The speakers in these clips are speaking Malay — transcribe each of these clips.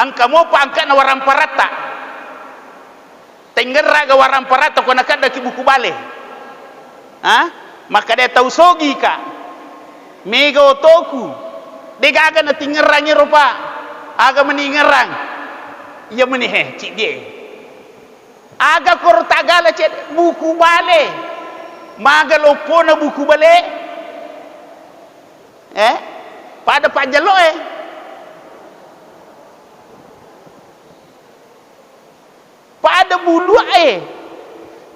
angka mo pa angka na warang parata tenggera ga warang parata ko nakada ki buku bale maka dia tahu sogi ka mega otoku degaga na tingerang rupa aga meningerang ya menihe cik dia aga kor tagala cik buku bale maga lopo na buku bale pada pajalo pada bulu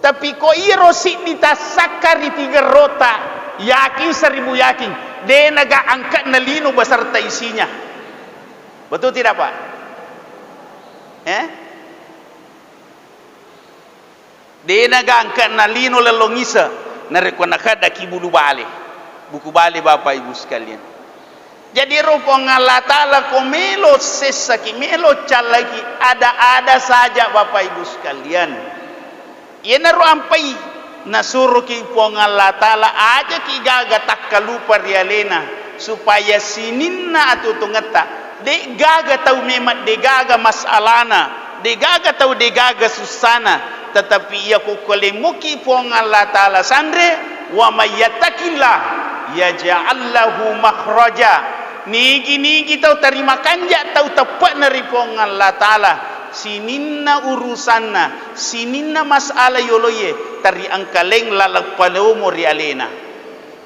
tapi ko iro si ditasakari tiga rota yakin 1000 yakin dia naga angkat na lino beserta isinya betul tidak Pak dia naga angkat na lino lelongisa narekwa nakada ki bulu bale buku bale Bapak Ibu sekalian. Jadi rupong Allah Ta'ala komelo sesaki melo calaki ada saja Bapak Ibu sekalian. Ia naru ampai nasuruh ki pong Allah Ta'ala aja ki gaga takkalupa rialena supaya sininna atau tungata de gaga tahu memat de gaga masalana de gaga tahu de gaga susana tetapi ia kokolemuki pong Allah Ta'ala sandre wa mayyatakillah yaj'allahu makhraja nigi tahu terima kanja tahu tepat neripong Allah Ta'ala sininna urusanna sininna masalah yoloye tari angkaleng lalak palomo rialena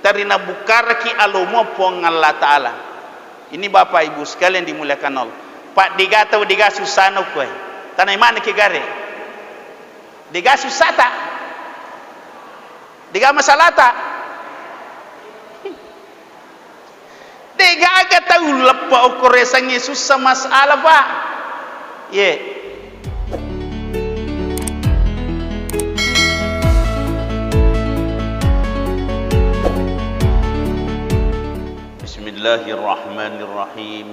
tari nabukaraki alomo pong Allah Ta'ala. Ini Bapak Ibu sekalian dimuliakan Allah. Pak diga tahu diga susano kowe tanai mana ke gare diga susata diga masalata Degaga tahu lepa ukure sang Yesus sama masalah Pak. Bismillahirrahmanirrahim.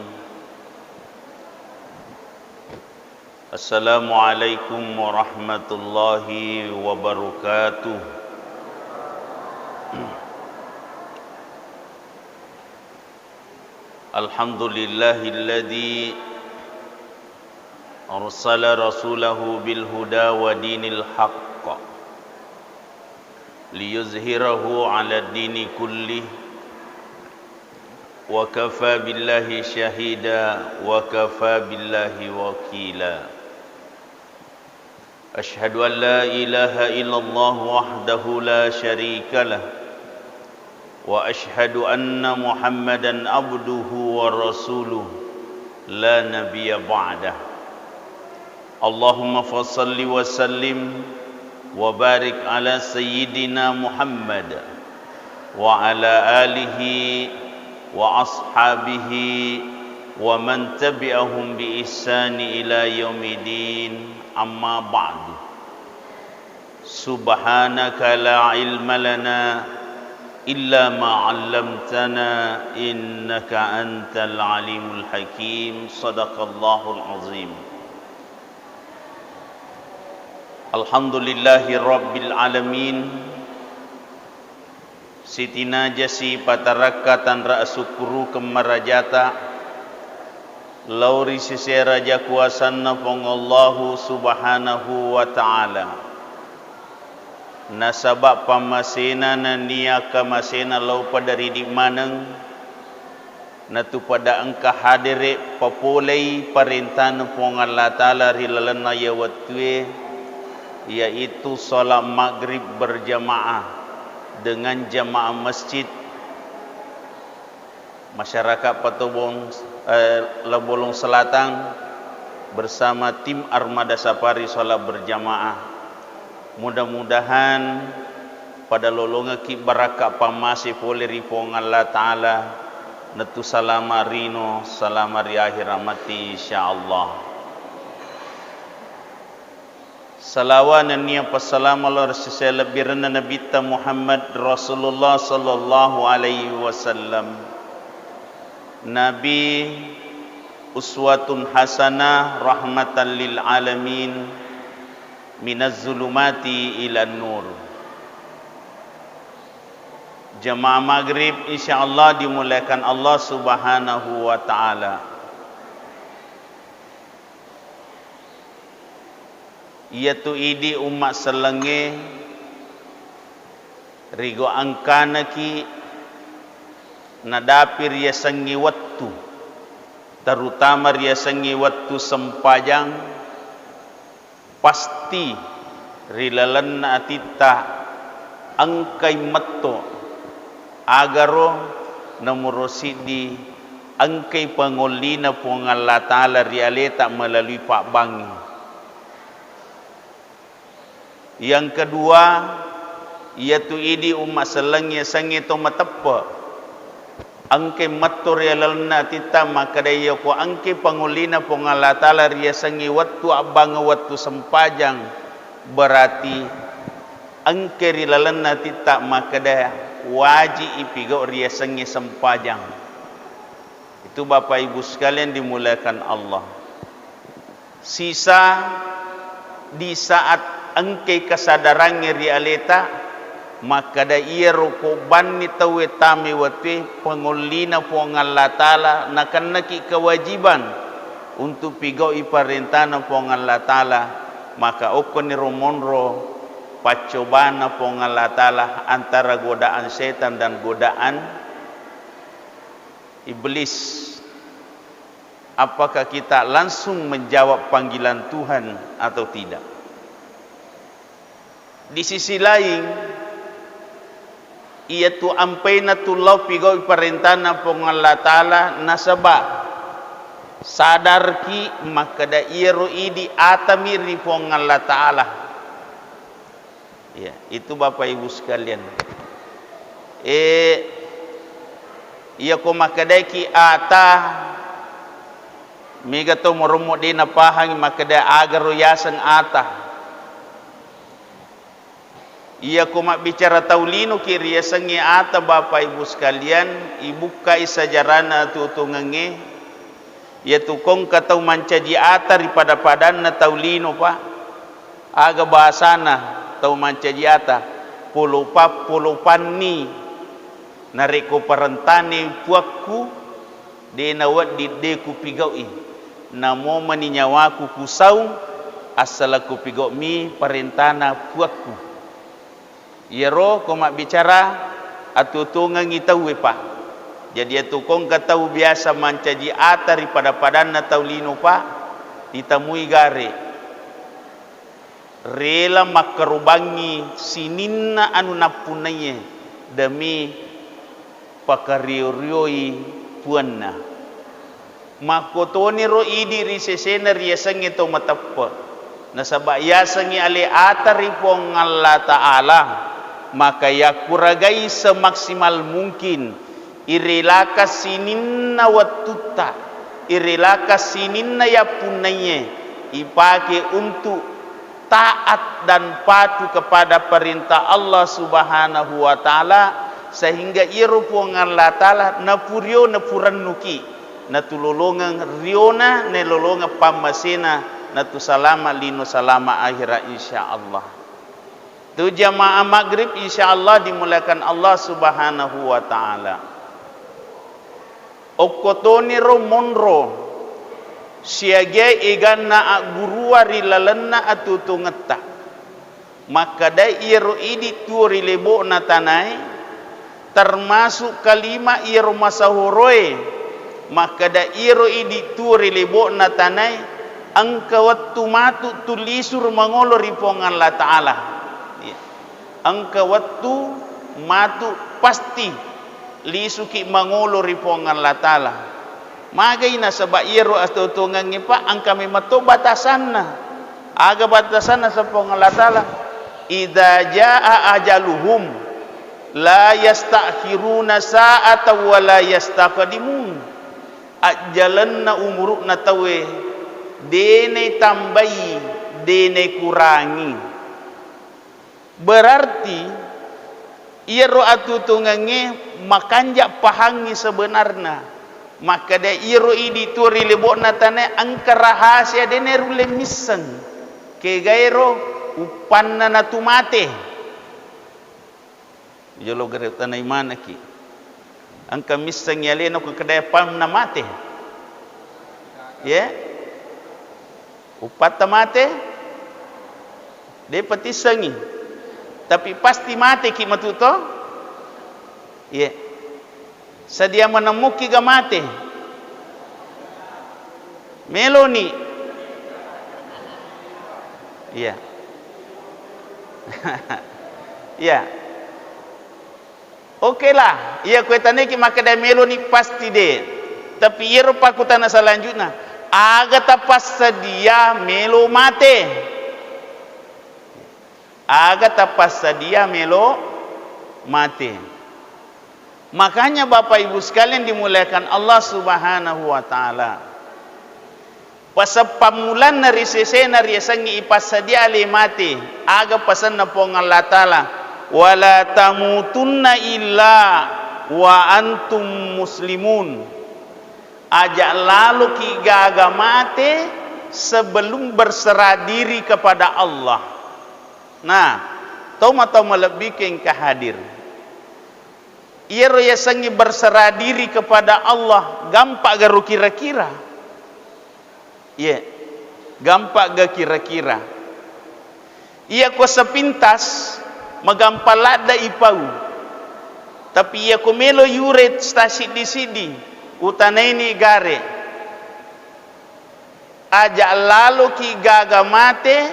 Assalamualaikum warahmatullahi wabarakatuh. Alhamdulillahilladzi arsala rasulahu bil huda wa dinil haqq liyuzhirahu 'ala ad-dini kullih wa kafa billahi shahida wa kafa billahi wakila. Ashhadu an la ilaha illallah wahdahu la syarika lah wa ashhadu anna Muhammadan abduhu wa rasuluh la nabiyya ba'dah. Allahumma fassalli wa sallim wa barik ala sayyidina Muhammad wa ala alihi wa ashabihi wa man tabi'ahum bi ihsani ila yaumidin, amma ba'du. Subhanaka la ilma lana illa ma 'allamtana innaka antal alimul hakim. Sadaqallahul azim. Alhamdulillahi rabbil alamin. Sitina jasi patarakatan ra'sukuru kemarajata lauri sisera raja kuasanna pongallahu subhanahu wa ta'ala. Nasabak pamasena na niya kamasena lau padari di maneng natu pada engka hadire papolei parintan pong Allah Ta'ala rilalana ya watwe, yaitu salat maghrib berjamaah dengan jamaah masjid masyarakat Patobong Lebolong Selatan bersama tim Armada Safari salat berjamaah. Mudah-mudahan pada lolonga ki baraka pamasi poleri pong Allah Ta'ala natu salama rino salama ri akhir amati insyaallah. Salawan niya pasalamu ala rasulillah birna nabi Muhammad Rasulullah sallallahu alaihi wasallam. Nabi uswatun hasanah rahmatan lil alamin minaz zulumati ilan nur. Jamaah maghrib insyaallah dimuliakan Allah subhanahu wa ta'ala. ia tu idi umat selenge rigo angkana ki nadapi ria sangi wattu, terutama ria sangi wattu sempajang pasti rilalan atita angkai matto agaro namurosidi angkai pangolina po ng Allah Ta'ala rialeta melalui Pak Bangi. Yang kedua, iaitu idi umat selangnya sangi to matappa angkai matto rialalna tita maka daya ko angkai pangolina po ng Allah Ta'ala ria sangi wattu abang wattu sempajang berarti angkai rilalalna tita maka daya wajib ipigau ria sangi sempajang. Itu Bapak Ibu sekalian dimuliakan Allah. Sisa di saat engkai kesadarannya realita maka da ia rokoban ni tawe tami wate pangolina po ng Allah Ta'ala nakan naki kewajiban untuk pigau iparintana po ng Allah Ta'ala maka okon ni romonro pacobana po ng Allah Ta'ala antara godaan setan dan godaan iblis. Apakah kita langsung menjawab panggilan Tuhan atau tidak? Di sisi lain, iaitu ampaina tullau pigau perintana po ng Allah Ta'ala nasaba sadar ki maka da iro idi atamiri po ng Allah Ta'ala. Ya, itu Bapak Ibu sekalian. Iya ko makadai ki ata miga to morumo di napahang makadai agaro yasang ata. Iya ko bicara taulino ki riyasangi ata Bapak Ibu sekalian, ibuka isajarana tutungange ya tukong katau mancadi ata ripada padan na taulino pa. Aga bahasana tau mancadi ata pulupan ni nareko parentane puakku de nawat di deku pigaui namo maninyawaku kusau asalaku pigau mi parentana puakku yero ko mak bicara atutungan ngitawe pa jadi atukong katau biasa mancaji atari pada padanna taulino pa ditamui gare rela makarubangi sininna anu napunaye demi pakariorioi puanna makotoni ro idi risesena riasangi to matappa nasaba yasangi ale atari pong Allah Ta'ala maka ya kuragai semaksimal mungkin irilaka sininna watutta irilaka sininna ya punaye ipake untuk taat dan patuh kepada perintah Allah Subhanahu wa Ta'ala sehingga irupo ng Allah Ta'ala napurio napuran nuki natulolongan riona nelolongan pamasena natu salama lino salama akhirat insyaallah. Tu jamaah maghrib insyaallah dimulakan Allah Subhanahu wa Ta'ala. Okotoni ro monro siage iganna gurua rilalenna atutungetta maka dai iro idi turi lebo na tanai termasuk kalima iro masahoroe maka da iro idi turi lebo na tanai angka wattu matu tulisur mangolo ripongan Allah Ta'ala angka wattu matu pasti lisuki mangolo ripongan Allah Ta'ala magay na sa bairo as tutungan niya pa ang kami mato batasan na aga batasan na sa pangalatala idza jaa ajaluhum la yastakhiruna sa'ata wa la yastaqdimun ajalan na umuruk na tawe dene tambayi dene kurangi berarti iro atutungannya makanja pahangi sebenarnya maka da iro idi turi lebok natane angka rahasia dene rule miseng ke gairo upanna natumate jolo gere tanai mana ki angka miseng yaleno ko kedai pam namate ya upat tamate Dia peti sengi. Tapi pasti mati ki matuto. Ya. Sedia menemuki ga mati. Meloni. Iya. Ya. Okey lah. Iya kuetane ki maka dia meloni pasti deh. Tapi ia rupa kutana selanjutnya. Aga tapas sedia melo mate. Aga tapas sedia melo mate. Makanya Bapak Ibu sekalian dimuliakan Allah Subhanahu wa taala. Pasapamulan na risese na riasangi ipasadia le mate. Aga pasan na po ng Allah taala. Wala tamutunna illa wa antum muslimun. Ajak lalu ki gaga mati sebelum berserah diri kepada Allah. Nah, tahu melebihkan kehadir. Ia roya sangi berserah diri kepada Allah, gampak garu kira-kira. Iya, gampak ga kira-kira. Ia ko sepintas magampalada ipau. Tapi ia ko melo yuret stasi di sidi. Utana ini gare ajak lalu ki gaga mate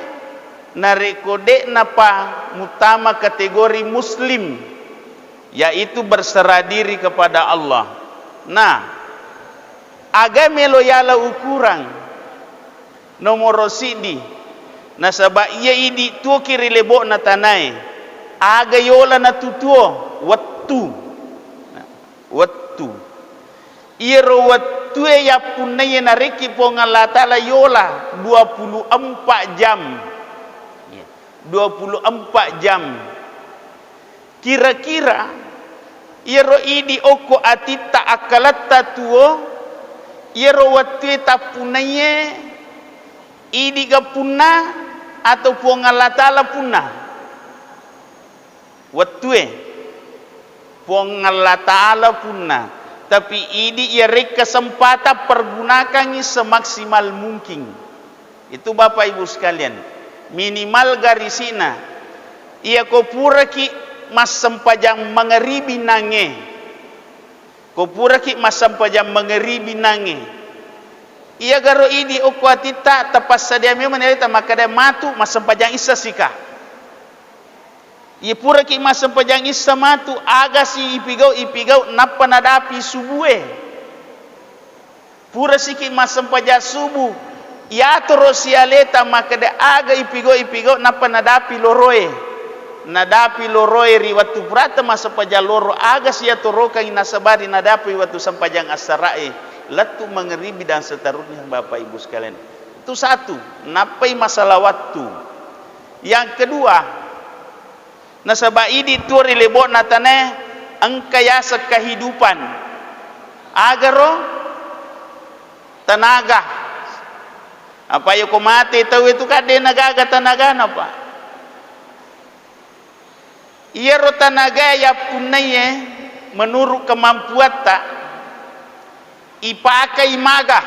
narekode napa mutama kategori muslim, yaitu berserah diri kepada Allah. Nah, agama loyala ukuran nomor sidi nasaba iya idi tu kiri lebok na tanai aga yola na tutuo wattu iro wattu ya punai nariki po Allah taala yola 24 jam 24 jam kira-kira iro idi oko atita akalatta tuo iro wattu ta punai idi ga punna atau po Allah taala punna wattu po Allah taala punna. Tapi ini ia kesempatan pergunakan semaksimal mungkin. Itu Bapak Ibu sekalian. Minimal garisina. Ia ko pura ki mas sempajang mengeribi nange. Ko pura ki mas sempajang mengeribi nange. Ia garo ini okwatita tapas sadia memang menelita maka dia matu mas sempajang isa sika. Ia pura ki mas sempajang isa matu aga si ipigau napa nadapi subuhe. Pura si ki mas sempajang subuh ia terus sialeta maka dia aga ipigau napa nadapi loroe. Nadapi loroe riwatu prata mas sempajang loro aga si atorokan inasabari nadapi watu sempajang asarae. Latu mengeribi dan seterusnya Bapak Ibu sekalian. Itu satu, napai masalah waktu. Yang kedua, nasaba idi turi lebok natane angkaya kehidupan agaro tenaga apa yo ko mati tahu itu kade nagaga tenaga napa iya ro tenaga ya punaye menurut kemampuan tak ipakai maga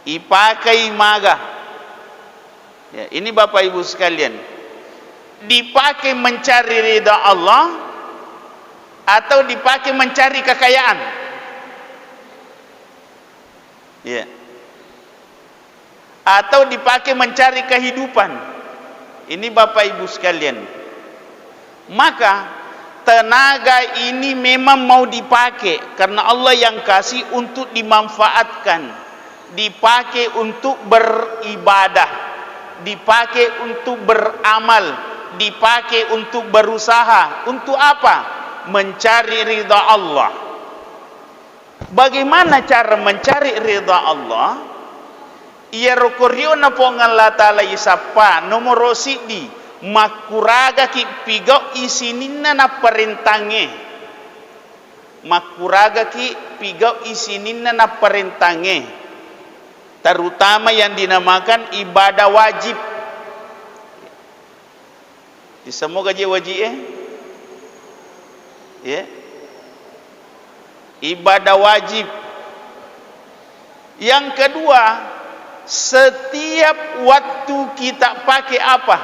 ipakai maga ya, ini Bapak Ibu sekalian dipakai mencari ridha Allah atau dipakai mencari kekayaan. Ya. Atau dipakai mencari kehidupan. Ini Bapak Ibu sekalian. Maka tenaga ini memang mau dipakai karena Allah yang kasih untuk dimanfaatkan, dipakai untuk beribadah, dipakai untuk beramal, dipakai untuk berusaha. Untuk apa? Mencari ridha Allah. Bagaimana cara mencari ridha Allah? Ia rokorio na po Allah taala isapa nomor sidi makuraga ki pigau isininna na perintange. Makuraga ki pigau isininna na perintange. Terutama yang dinamakan ibadah wajib. Di semua gaji wajib ya. Ibadah wajib. Yang kedua, setiap waktu kita pakai apa?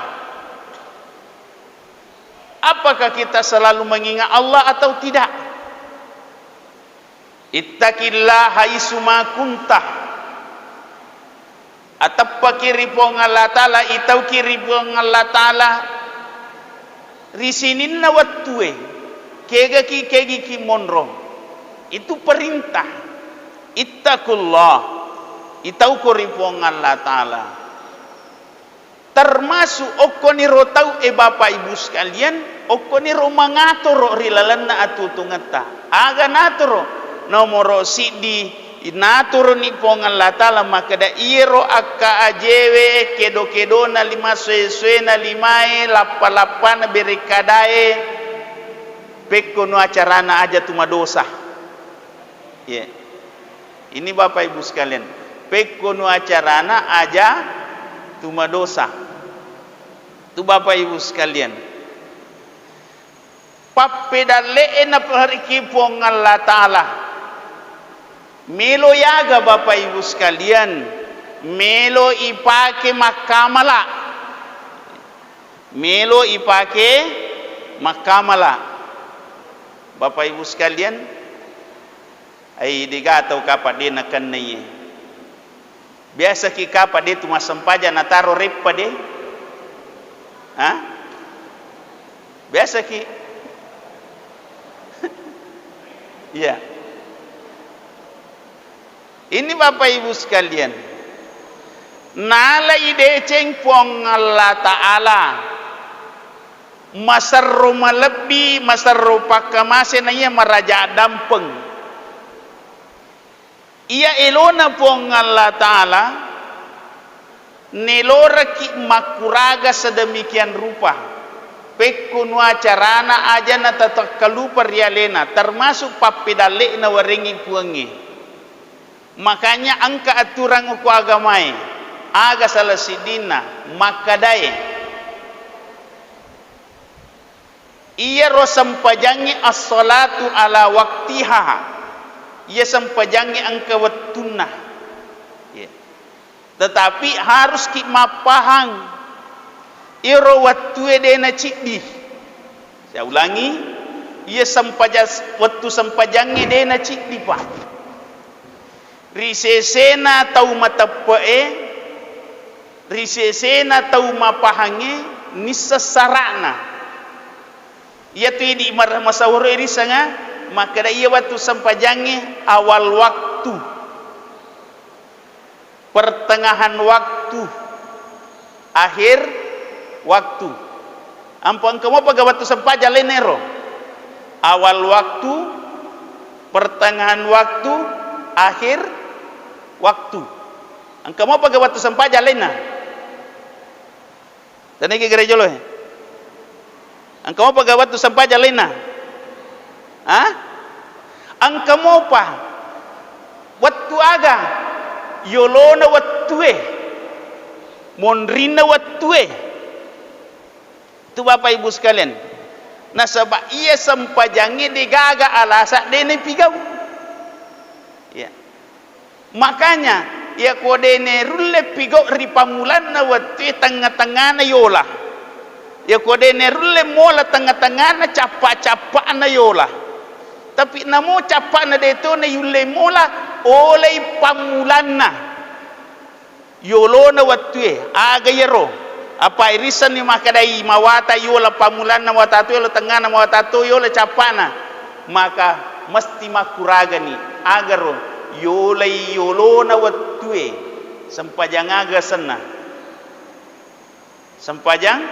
Apakah kita selalu mengingat Allah atau tidak? Ittaqillah haitsuma kuntah. Atappa kiripong Allah Ta'ala itaw kiripong Allah Ta'ala risinin na wattue kegi ki monro. Itu perintah. Ittaqullah itaw kiripong Allah Ta'ala. Termasuk okoniro tau bapak ibu sekalian, okoniro mangatoro rilalan na atutungata. Aga natoro nomoro sidi natoro ni pong Allah Ta'ala maka da iro akka ajewe kedo na lima sue na limae lappa na berikadae pekono acarana aja tuma dosa. Ya. Ini bapak ibu sekalian, pekono acarana aja tuma dosa. Tu bapak ibu sekalian, papedale na periki pong Allah Ta'ala melo yaga bapak ibu sekalian, melo ipake makamala, melo ipake makamala. Bapak ibu sekalian, ay digatau kapat dia nakan naye. Biasa ki kapat dia tu masampaja nataro rep pa dia. Ha? Biasa ki. Ya. Ini bapak ibu sekalian, nala ideceng pong Allah Ta'ala masarro malebi masarro pakamase na iya maraja dampeng. Ia elona pong Allah Ta'ala nelora ki makuraga sedemikian rupa pekunu acarana aja na tatakalu perialena termasuk papedale na waringi puangi. Makanya angka aturan uku agamai aga salah sidina makadai iya ro sampajangi as-salatu ala waktiha, ia sampajangi angka wattuna. Ya. Tetapi harus ki mapahang iro wattu edena cikdi. Saya ulangi, ia sampajas wattu sampajangi edena cikdi pak. Risesena tau matapae, risesena tau mapahange nisasarana. Ia tu di marah masawur irisanga, maka da ia waktu sampajange awal waktu, pertengahan waktu, akhir waktu. Ampun kamu pada waktu sampaja lenero, awal waktu, pertengahan waktu, akhir waktu. Angka mau pakai waktu sampaja lena. Dan ini gereja loh. Angka mau pakai waktu sampaja lena. Ah? Angka mau pa waktu aga yolona waktu monrina waktu itu bapak ibu sekalian. Nasabah ia sampajangi digaga alasa dene pigau. Ya. Makanya ya kodene rulle pigo ripamulan na wati tengah-tengah na yola. Ya kodene rulle mola tengah-tengah na capa-capa na yola. Tapi namo capa na deto na yulle mola oleh pamulan na yolo na wati aga yero. Apa irisan ni makadai mawata yola pamulan na watatu yola tengah na watatu yola capa na, maka mesti makuraga ni agaro yolai yolona wattue sampajang aga sana sampajang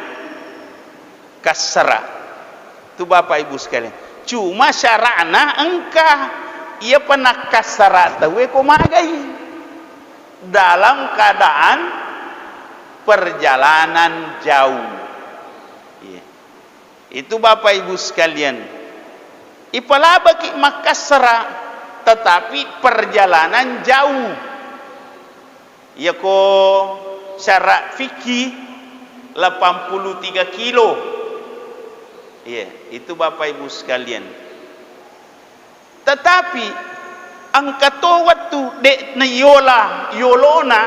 kasara tu bapak ibu sekalian. Cuma syara'na engka ia pernah kasara tahu ko magai dalam keadaan perjalanan jauh. Ya. Itu bapak ibu sekalian, ipalaba ki makasara tetapi perjalanan jauh. Ya ko syarat fikih 83 kilo. Ya, itu bapak ibu sekalian. Tetapi angka to waktu dek na yolona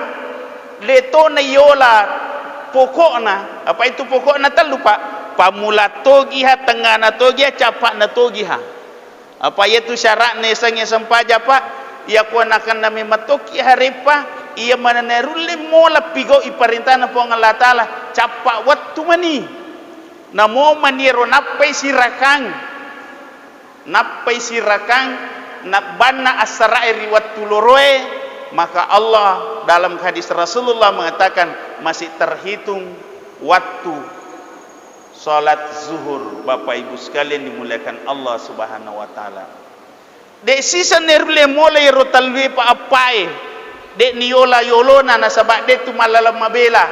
leto na yola pokokna. Apa itu pokokna tak lupa? Pamula togiha, tengah na togiha, capak na togiha. Apa itu syarat ne sange sampaja pak? Ia kuanakan nami matoki harepa, ia mananarule mola pigo iparintana po Allah Ta'ala capak waktu mani. Namo maniro napai sirakang nabana asra'i waktu loroe, maka Allah dalam hadis Rasulullah mengatakan masih terhitung waktu salat zuhur. Bapak Ibu sekalian dimuliakan Allah Subhanahu wa taala. Dek sisa nerule mulai rotalwe pa apai. Dek niola yolona na sabak dek tu malala mabela.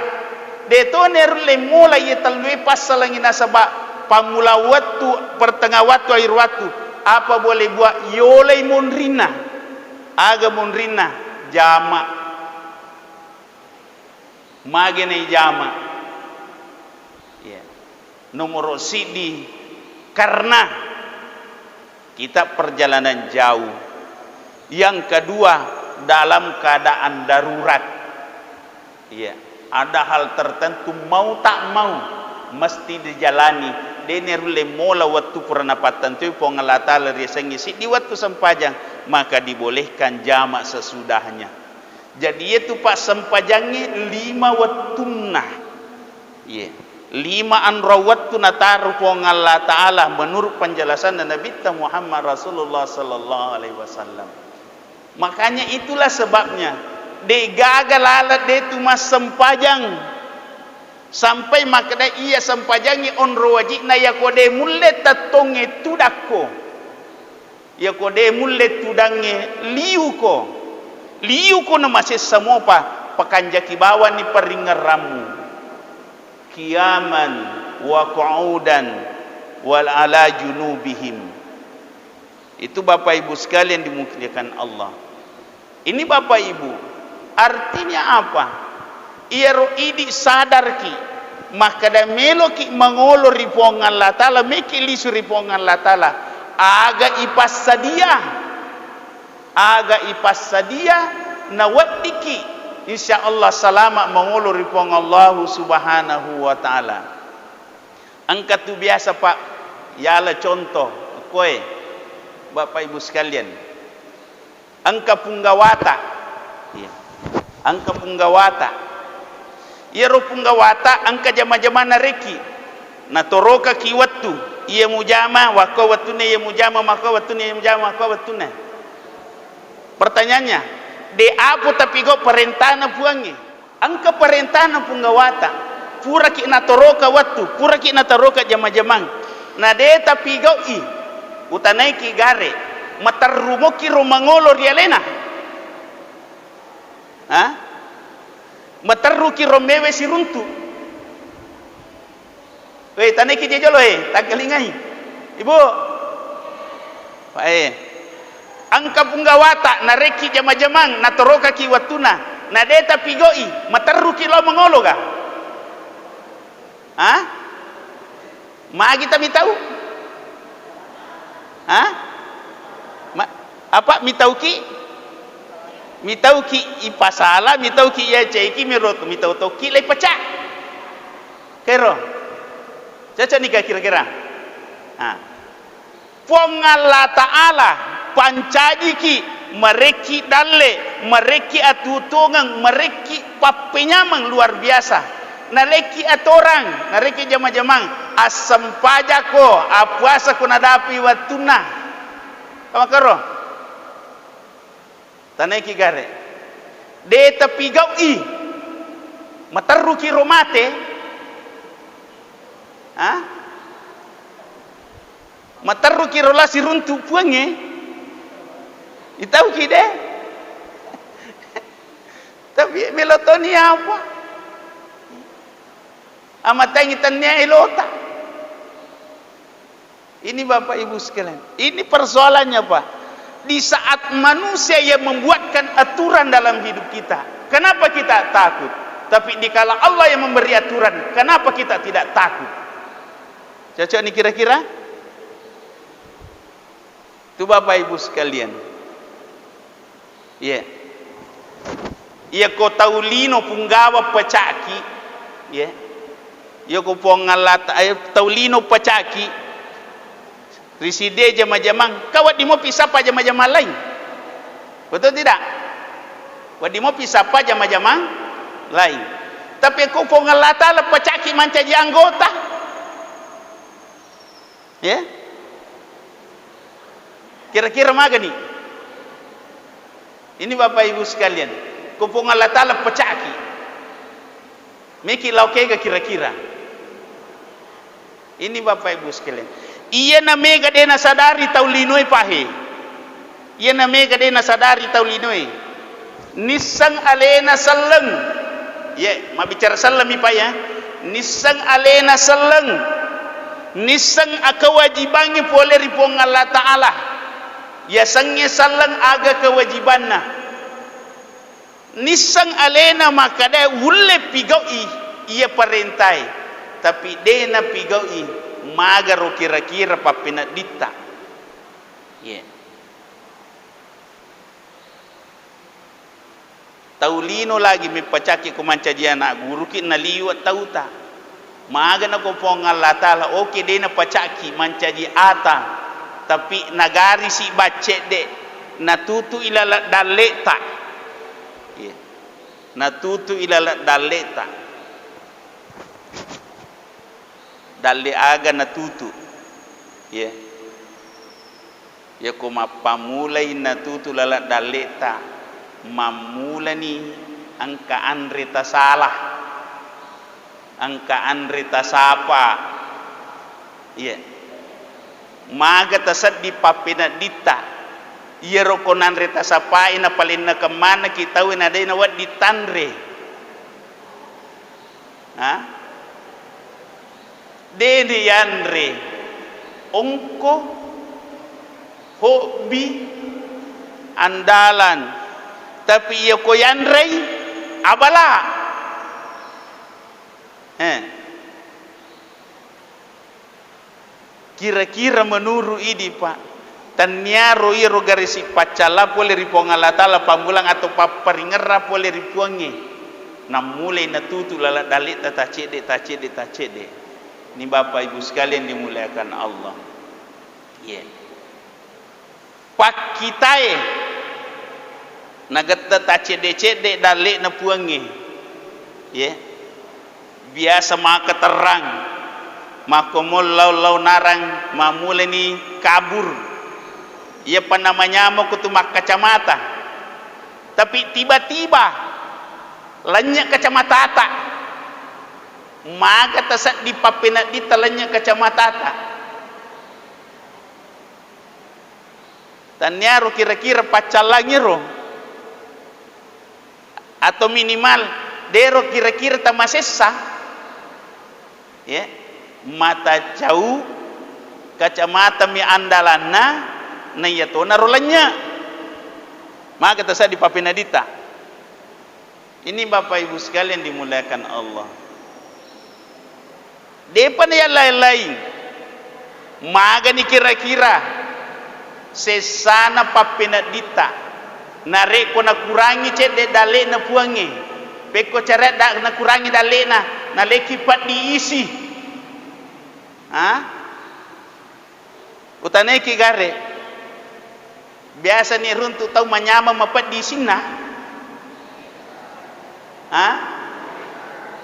Dek to nerule mulai talwe pasalangin na sabak pamula waktu pertengah waktu akhir waktu. Apa boleh buat? Yolai munrina. Aga munrina jama. Magene jama. Ya. Nomor sidi karena kita perjalanan jauh. Yang kedua dalam keadaan darurat. Iya, ada hal tertentu mau tak mau mesti dijalani. Denerule mola waktu pernapatan tu pengalata lari di waktu sempajang, maka dibolehkan jamak sesudahnya. Jadi itu pak sempajangnya 5 waktuna. Iya. 5 anrawat tu nataru pong Allah Ta'ala menurut penjelasan Nabi Muhammad Rasulullah sallallahu alaihi wasallam. Makanya itulah sebabnya de gagal alat de tu mas sempajang sampai makna ia sempajangi onro wajib na ya kode mulle tatonge tudakko ya kode mulle tudange liuko na masih samopa pakanjaki bawa ni paringaramu kiaman wa qu'udan wal ala junubihim. Itu Bapak Ibu sekalian dimuliakan Allah. Ini Bapak Ibu artinya apa? Ia roidi sadar ki maka da melo ki mangolo ripong Allah Ta'ala meki lisu ripong Allah Ta'ala aga ipas sadia na wadiki insya Allah salama mengulur ripong Allah Subhanahu wa ta'ala. Angkat tu biasa pak, yala contoh kowe Bapak Ibu sekalian, angka punggawata ya. Angka punggawata ia ro punggawata angka jama-jama nareki na toroka ki wattu ia mujama wako wattune ia mujama maka wattune ia mujama maka wattune. Pertanyaannya de apu tapi go perintana puangi angka perintana punggawata pura ki na toroka wattu pura ki na toroka jama-jamang na de tapi go i utanai ki gare matarrumo ki romangolo rialena ha matarru ki romewe siruntu we tanai ki jejolo tagalingai ibu pae angka punggawata nareki jama-jamang na toroka ki watuna na deta pigoi matarru ki lo mangolo ga ha magi ta mitau ha apa mitau ki ipasala mitau ki ya ceiki mirot mitau to ki le pecah kero caca nikah kira-kira ha pong Allah Ta'ala pancajiki mereki dalle mereki atutungang mereki papenyamang luar biasa naleki atorang nareki jama-jamang asam pajako apuasa kunadapi watuna kamakaro tanai ki gare de tapi gaui matarru ki romate ha matarru ki rolasi runtu puange itau ki de tapi melotoni apa amatang itannya elota. Ini Bapak Ibu sekalian, ini persoalannya Pak. Di saat manusia yang membuatkan aturan dalam hidup kita, kenapa kita takut? Tapi dikala Allah yang memberi aturan, kenapa kita tidak takut? Cocok nih kira-kira? Itu Bapak Ibu sekalian. Ya. Yeah. ia ko taulino punggawa pacaki ya ia ko pongalata taulino pacaki riside jama-jamang kawat di mo pisapa jama-jamang lain, betul tidak? Wadi mo pisapa jama-jamang lain, tapi ko pongalata la pacaki mancaji anggota ya, kira-kira magani ini Bapak Ibu sekalian, kupung Allah Ta'ala pecaki miki laukega kira-kira ini Bapak Ibu sekalian. Iya na mega dena sadari taulinoi pahe, iya na mega dena sadari taulinoi nisang alena saleng ya, ma bicara salem ipa ya, nisang alena saleng nisang akawajibangi pole ripong Allah Ta'ala ya sangnya salang aga kewajibanna nisang alena makada wulle pigaui ia parentai tapi dena pigaui magaro kira-kira papina dita yeah. Taulino lagi mipacaki kumancaji anak guru ki naliwat tauta maga na ko pong Allah Ta'ala oke dena pacaki mancaji ata tapi nagari si bacet de natutu ilala daleta yeah. Natutu ilala daleta dalle aga natutu ya yeah. Ya ko mapamulai natutu lala daleta mamulani angka andrita salah angka andrita sapa ya yeah. Maga tasad di papina dita iya rokonan reta sapai na palin na kemana kita win ada na wat ditandre ha dede yandre ongko hobi andalan tapi iya ko yandre abala kira-kira menuru idi pak tanyaro iro garisi pacala pole ripong Allah Ta'ala pamulang atau paparingera pole ripuangi namulai natutu lala dalit tacede ini Bapak Ibu sekalian dimuliakan Allah ya yeah. Pak kitae nagata tacede dalit na puangi ya yeah. Biasa maka terang makomol lau narang mamule ni kabur ia panamanya mau kutumak kacamata tapi tiba-tiba lenyak kacamata ata maga tasat di papena di telenyak kacamata ata tanyaro kira-kira pacalangiro atau minimal dero kira-kira tamasessa ya yeah. Mata jauh kacamata mi andalana na yato narolanya maka tasa di papinadita ini Bapak Ibu sekalian dimuliakan Allah depan yang lain-lain maga ni kira-kira sesana papinadita nare ko na kurangi cede dale na puangi peko ceret na kurangi dale na lekipat diisi utane ki gare biasa ni runtu tau manyama mapat di sini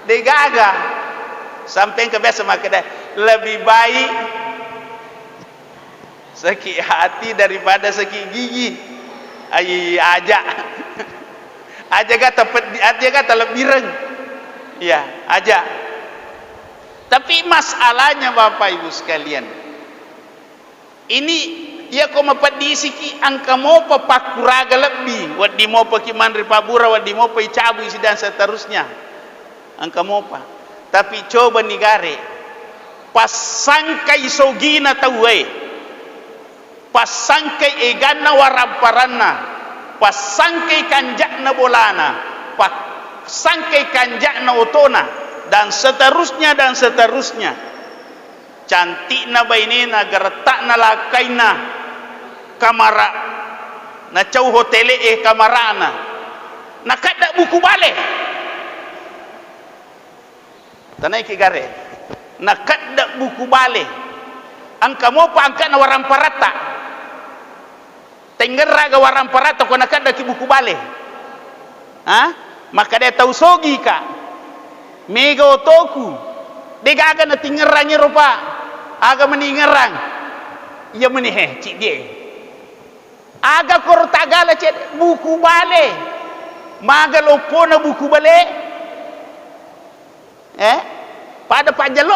de gaga sampai ke biasa makada lebih baik sakit hati daripada sakit gigi aja kata lebih reng ya aja. Tapi masalahnya Bapak Ibu sekalian ini ia ko mapadisi ki angka mo papakuraga lebih wadi mo pakiman ripabura wadi mo pa icabu isi dan seterusnya angka mo pa tapi coba nigare pasangkai sogina tawai pasangkai egana waraparanna pasangkai kanjakna bolana pasangkai kanjakna otona dan seterusnya cantik na bainena gertak na lakaina kamara na cau hotele kamarana nakada buku balik tanai ke gare nakada buku balik angka mo pa angka na warang parata tenggera ga warang parata ko nakada ki buku balik maka dia tahu sogi ka mega otoku degaga na tingerangnya rupa aga meningerang iya meniheh cik dia aga kor tagala cik buku bale maga lopo na buku bale pada pajalo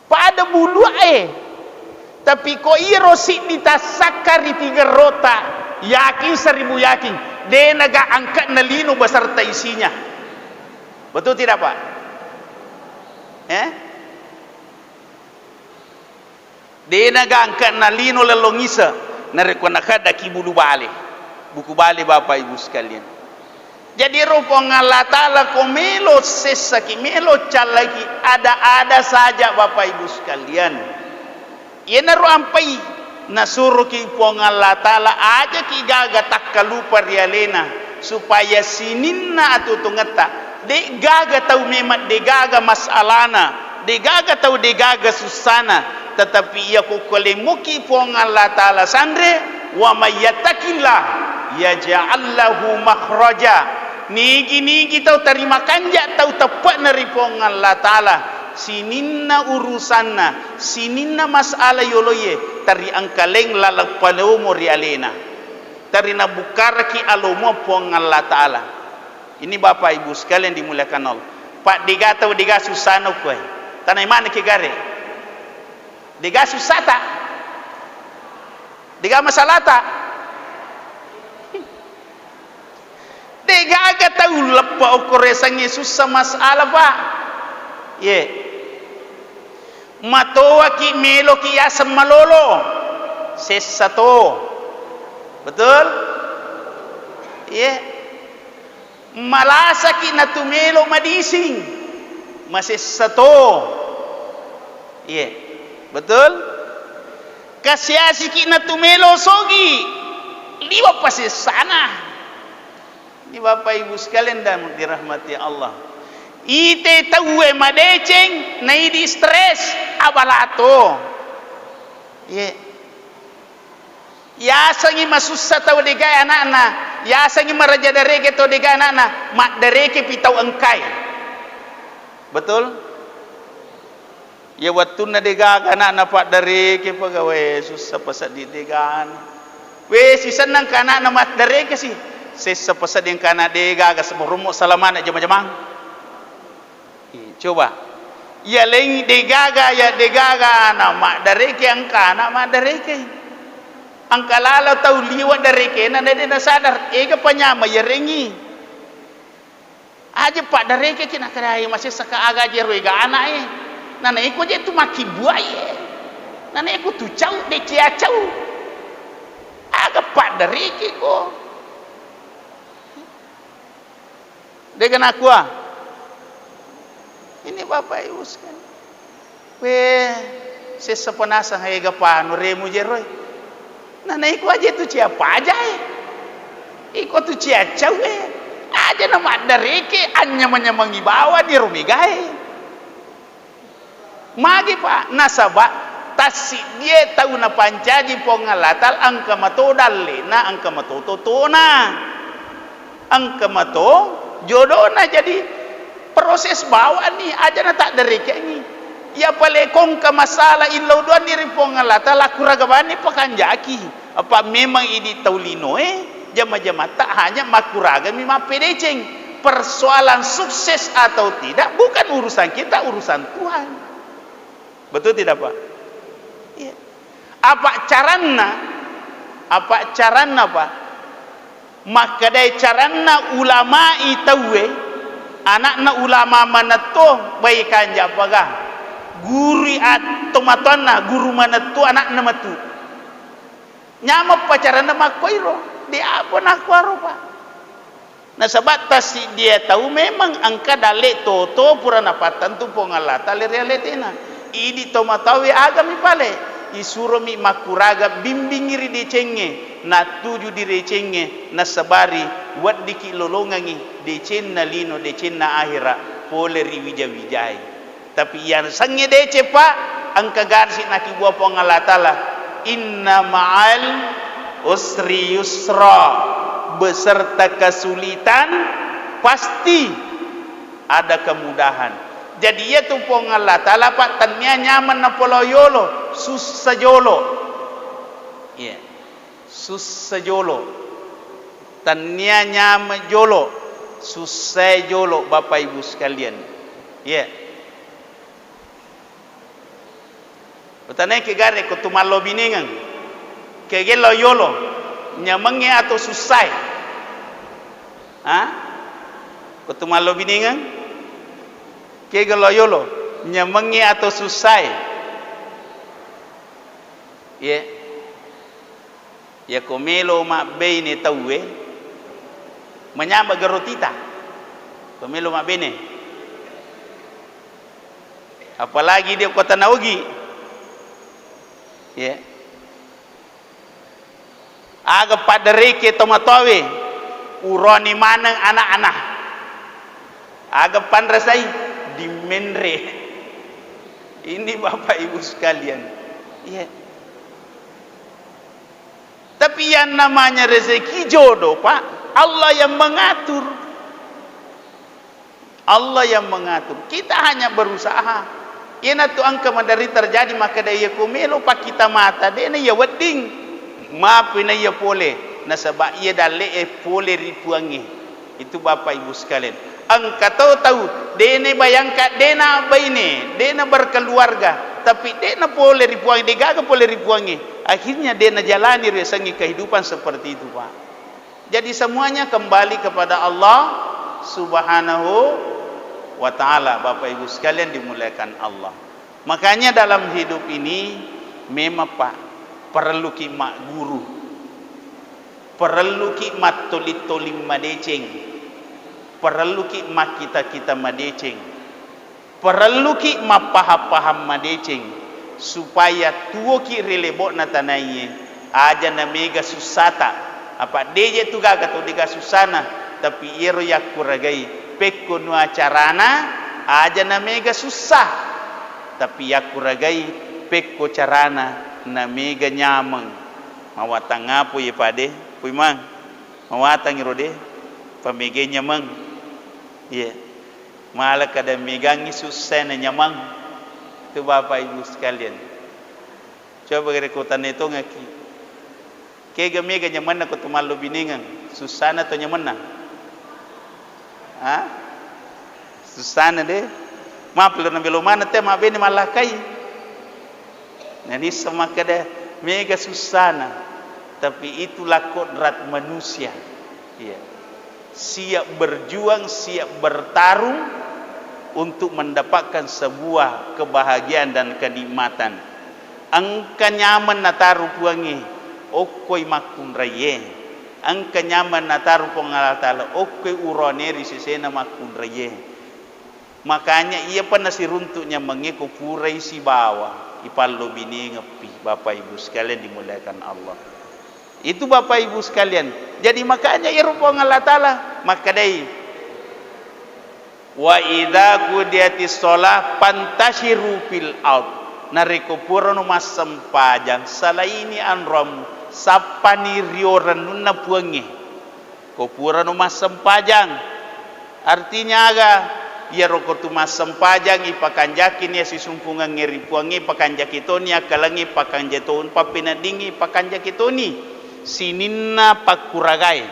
pada bulu tapi ko iro si ditasakari tiga rota yakin 1000 yakin dia naga angkat na lino beserta isinya betul tidak Pak dia naga angkat na lino lelongisa narekwa nakada kibulu bale buku bale Bapak Ibu sekalian jadi rupong Allah Ta'ala komelo sesaki melo calaki ada saja Bapak Ibu sekalian ia naru ampai nasuruh ki pong Allah Ta'ala aja ki gaga takkalupa rialena supaya sininna atau tungata de gaga tahu memang de gaga masalana de gaga tahu de gaga susana tetapi ia ko kolemuki pong Allah Ta'ala sandre wa mayyatakillah yaj'al lahu makhraja nigi tahu terima kanja tahu tepat nari pong Allah Ta'ala sininna urusanna sininna masalah yoloye tari angkaleng lalak palomo rialena tari na bukaraki alomo pong Allah Ta'ala ini Bapak Ibu sekalian dimuliakan Allah Pak diga tahu diga susano koy tanai mana ke gare diga susata diga masalata diga aga tahu lepa okoresang Yesus sama masalah Pak matoa ki melo ki asam malolo sesato betul malasa ki natumelo madising masesato betul kasiasi ki natumelo sogi liwa pasesana ini Bapak Ibu sekalian dan dirahmati Allah ite tawe madeceng na idi stres abalato ya sangi masussa tahu dega anak-anak ya sangi maraja dareke tahu dega anak-anak mak dareke pitau engkai betul ya waktu na dega anak-anak pak dareke pagawe susah pasal di degaan we si senang kana anak mak dareke sih sesa pasal yang kana dega ga semurumo salaman jama-jama coba ya lengi degaga nama dareke angka nama dareke angka lalo tau liwat dareke na dena sadar ega panyama ya rengi aja Pak dareke kina kadai masih saka aga jero ega anak nana iko je tu maki buaye nana iko tu cau de cia cau aga Pak dareke ko dega nakua ini Bapak Ibu sekalian sesepenasa hega panu remu jeroy nana iku aja tu siapa aja iku tu ciacau aja nama dareke anyam-anyamangi bawa di rumi gae magi Pak nasabak tasik dia tahu na pancaji pongalatal angka mato dalena angka mato totona angka mato jodona jadi proses bawa ni aja na tak dereke ni ya palekong ka masalah ilau doan diri pongalata laku ragabani pakanjaki apa memang ini taulino jama-jama tak hanya makuraga mi mapedeceng persoalan sukses atau tidak bukan urusan kita urusan Tuhan betul tidak Pak apa carana Pak maka dari carana ulama itawe anak-anak ulama mana tu baik kanja paga guru atau matana guru mana tu anak nama tu nyama pacaran nama koiro dia apa nak kuaro Pak nah sebab tasi dia tahu memang angka dalek toto purana patan tu pongalata lerialetena ini tomatawi agami pale isuromi makuraga bimbingiri di cenge na tuju di cenge na sabari waddi ki lolongangi di cenna lino di cenna akhira pole riwija-wijai. Tapi yang sange dece pak angka garsi naki buah pong Allah Ta'ala, inna ma'al usri yusra, beserta kesulitan pasti ada kemudahan. Jadi ia tu pong Allah Ta'ala pak tanya nyaman na poloyolo susah jolo. Ya, susah jolo. Tanya nyaman jolo, susah jolo Bapak Ibu sekalian. Ya. Utane ke gare ko tumalo biningan. Ke gelo yolo nyamange atau susah. Ha? Ko tumalo biningan. Ke gelo yolo nyamange atau susah. Ya. Ya komelo mak bene tawe. Menyamba garotita. Komelo mak bene. Apalagi dia kota naugi. Ya. Aga pada reke tomatowe uroni manang anak-anak. Aga pandrasai di menre. Ini Bapak Ibu sekalian. Ya. Tapi yang namanya rezeki jodoh, Pak, Allah yang mengatur. Allah yang mengatur. Kita hanya berusaha. Ina tu angka madari terjadi maka dia kumelo pak kita mata dia ya wedding maaf ina ya pole na sebab ia dale pole ripuangi itu Bapak Ibu sekalian angka tahu dia bayangkan dia na baine dia na berkeluarga tapi dia na pole ripuangi dia gagal pole ripuangi akhirnya dia na jalani resangi kehidupan seperti itu Pak. Jadi semuanya kembali kepada Allah Subhanahu wa ta'ala. Bapak Ibu sekalian dimuliakan Allah. Makanya dalam hidup ini memang Pak perlu ki mak guru, perlu ki mat tolit-tolim madeceng, perlu ki mak kita madeceng, perlu ki mak paham-paham madeceng supaya tuo ki relebok na tanaiye aja na mega susata apa deje tu gaga tu diga susana tapi iro yakuragai pekko nu acarana aja na mega susah tapi yakuragai pekko carana na mega nyamang mawatang ngapo ye pade puy mang mawatang irode pamege nyamang ye mala kada megangi susah na nyamang tu Bapak Ibu sekalian coba gerekotan itu ngaki kega mega nyaman na ko tumallo biningan susah na to nyaman na ha susana deh maaf lu nambelo mana teh ma bene malakai nani sama kada mega susana tapi itulah kodrat manusia ya siap berjuang siap bertarung untuk mendapatkan sebuah kebahagiaan dan kenikmatan angka nyaman na taru puangi okoi makun raye angka nyaman na taru pong Allah Ta'ala okoi uroneri sisena makun raye makanya ia pernah si runtuknya mengiko purai si bawah ipallo bini ngepi Bapak Ibu sekalian dimuliakan Allah itu Bapak Ibu sekalian jadi makanya ia rupong Allah Ta'ala maka dai wa idza qudiyatis shalah pantashiru fil ard nariko purono masem pajang salaini anram sapani rioran nunna puangi ko purano masem pajang artinya aga ya rokotu masem pajang ipakanjakin ya sisumpungan ngeri puangi pakanjakitoni akalangi pakanjeton papinadingi pakanjakitoni sininna pakuragai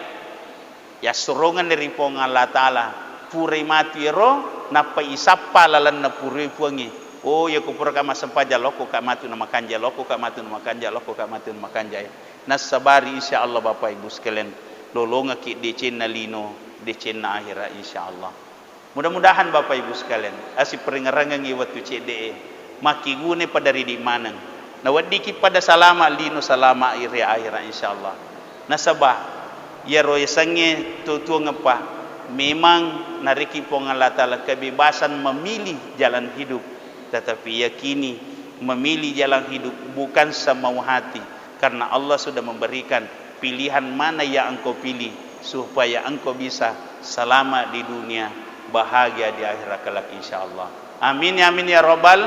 ya sorongan dari pong Allah Ta'ala puri mati ro napa isappa lalan na puri puangi oh ya kupura kama sempaja loko kamatu nama kanja loko kamatu nama kanja loko kamatu nama kanja nasabari insyaallah Bapak Ibu sekalian lolonga ki decen lino decen akhirat insyaallah mudah-mudahan Bapak Ibu sekalian asih peringarangan iwatu cede maki gune pada di manang na wadiki pada salama lino salama akhirat insyaallah nasabah ya roy sange tutu ngapa memang nariki pong Allah Ta'ala kebebasan memilih jalan hidup tetapi yakini memilih jalan hidup bukan semau hati, karena Allah sudah memberikan pilihan mana yang engkau pilih supaya engkau bisa selamat di dunia, bahagia di akhirat kelak insyaallah. Amin ya amin ya rabbal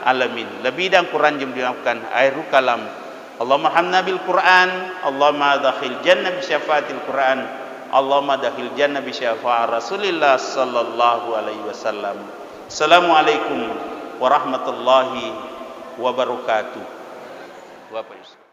alamin. Lebih dan kurang jam dimaafkan. Akhirul kalam. Allahumma hamna bil Quran, Allahumma dakhil jannah bi syafaatil Quran, Allahumma dakhil jannah bi syafaat Rasulillah sallallahu alaihi wasallam. Assalamualaikum warahmatullahi wabarakatuh. Bapak Ibu.